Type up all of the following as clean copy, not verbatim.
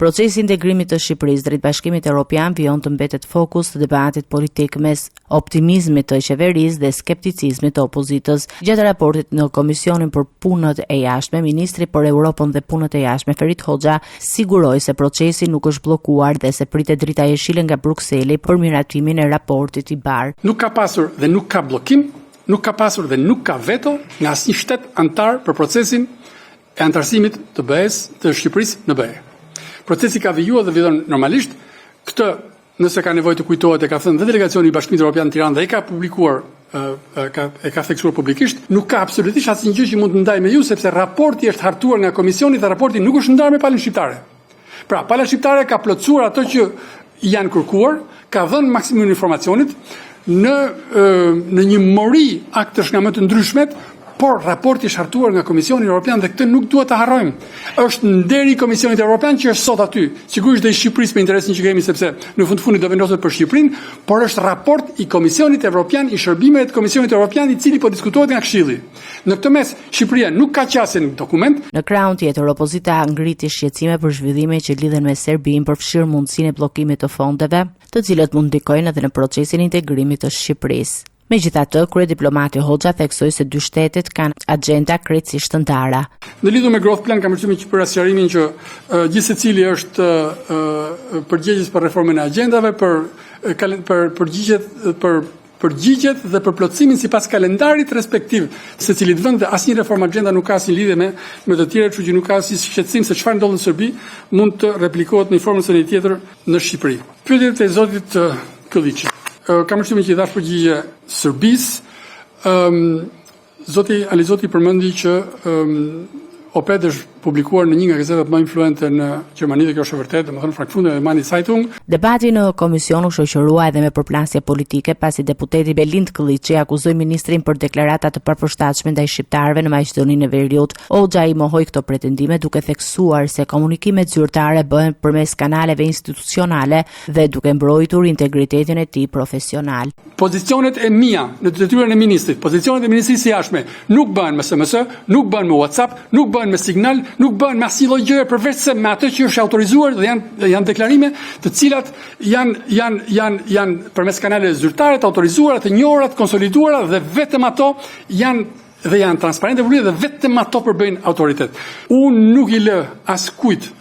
Procesi i integrimit të Shqipërisë drejt Bashkimit Evropian vijon të mbetet fokus të debatit politik mes optimizmit të qeverisë dhe skepticizmit të opozitës. Gjatë raportit në Komisionin për Punët e Jashtme, Ministri për Europën dhe Punët e Jashtme Ferit Hoxha siguroi se procesi nuk është bllokuar dhe se pritet drita e jeshile nga Brukseli për miratimin e raportit i bar. Nuk ka pasur dhe nuk ka bllokim, nuk ka pasur dhe nuk ka veto nga asnjë shtet antar për procesin e antarësimit të BE-s të Shqipërisë në BE. Procesi ka vijuar dhe vazhdon normalisht. Këtë, nëse ka nevojë të kujtohet, e ka thënë dhe delegacioni i Bashkimit Evropian në Tiranë dhe e ka publikuar, e ka theksuar publikisht. Nuk ka absolutisht asnjë gjë që mund të ndaj me ju, sepse raporti është hartuar nga komisioni dhe raporti nuk është ndarë me palën shqiptare. Pra, pala shqiptare ka plotësuar ato që janë kërkuar, ka dhënë maksimumin e informacionit në një mori aktësh nga më të ndryshmet. Por raporti është hartuar nga Komisioni Evropian dhe këtë nuk duhet ta harrojmë. Është nderi i Komisionit Evropian që është sot aty. Sigurisht dhe i Shqipërisë me interesin që kemi sepse në fundit do vendoset për Shqipërinë, por është raport i Komisionit Evropian, i shërbimeve të Komisionit Evropian i cili po diskutohet nga Këshilli. Në këtë mes Shqipëria nuk ka qasje në dokument. Në krahun tjetër, opozita ngriti shqetësime për zhvillimet që lidhen me Serbinë, përfshirë mundësinë e bllokimit të fondeve, të cilët mund ndikojnë edhe në procesin e integrimit të Shqipërisë. Megjithatë, kryediplomati Hoxha theksoi se dy shtetet kanë agjenda krejtësisht të ndara. Në lidhur me Growth Plan kam përshtypjen që për sqarimin që gjithsecili është përgjegjës për reformën e agjendave, për përgjigjet dhe për plotësimin sipas kalendarit respektiv secilit vend, dhe asnjë reform agjenda nuk ka asnjë lidhje me të tjerët, kështu që nuk ka asnjë shqetësim se çfarë ndodh në Serbi mund të replikohet në një formë ose në tjetër në Shqipëri. Pyetjet e zotit Kylliçit. Kam përshtypjen që i dhash përgjigje Serbisë. Zoti Alizoti përmendi që Oped është publikuar në një nga gazetat më influente në Gjermani dhe kjo është e vërtetë, domethënë Frankfurter Allgemeine Zeitung. Debati në komision u shoqërua edhe me përplasje politike pasi deputeti Belind Kylliçi akuzoi ministrin për deklarata të papërshtatshme ndaj shqiptarëve në Maqedoninë e Veriut. Hoxha i mohoi këto pretendime duke theksuar se komunikimet zyrtare bëhen përmes kanaleve institucionale dhe duke mbrojtur integritetin e tij profesional. Pozicionet e mia në detyrën e ministrit, pozicionet e ministrisë së jashtme nuk bëhen me SMS, nuk bëhen me WhatsApp, nuk bëhen me Signal, nuk bëhen me asnjë lloj gjëje përveç se me atë që është autorizuar dhe janë deklarime të cilat janë përmes kanaleve zyrtare të autorizuara, të njohura, të konsoliduara dhe vetëm ato janë transparente dhe vetëm ato përbëjnë autoritet. Unë nuk i lë askujt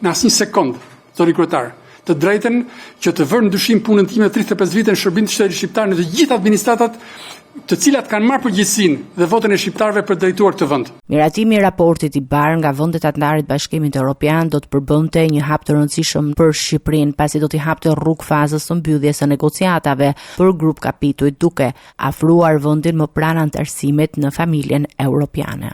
në asnjë sekond, zoti kryetar, të drejtën që të vërë në dyshim punën time 35 vite në shërbim të shtetit shqiptar në të gjithë administratat të cilat kanë marrë përgjegjësinë dhe votën e shqiptarëve për drejtuar këtë vend. Miratimi i raportit i bar nga vendet anëtare të Bashkimit Evropian do të përbënte një hap të rëndësishëm për Shqipërinë, pasi do t'i hapte rrugë fazës së mbylljes së negociatave për grup kapituj, duke afruar vendin më pranë antarësimit në familjen evropiane.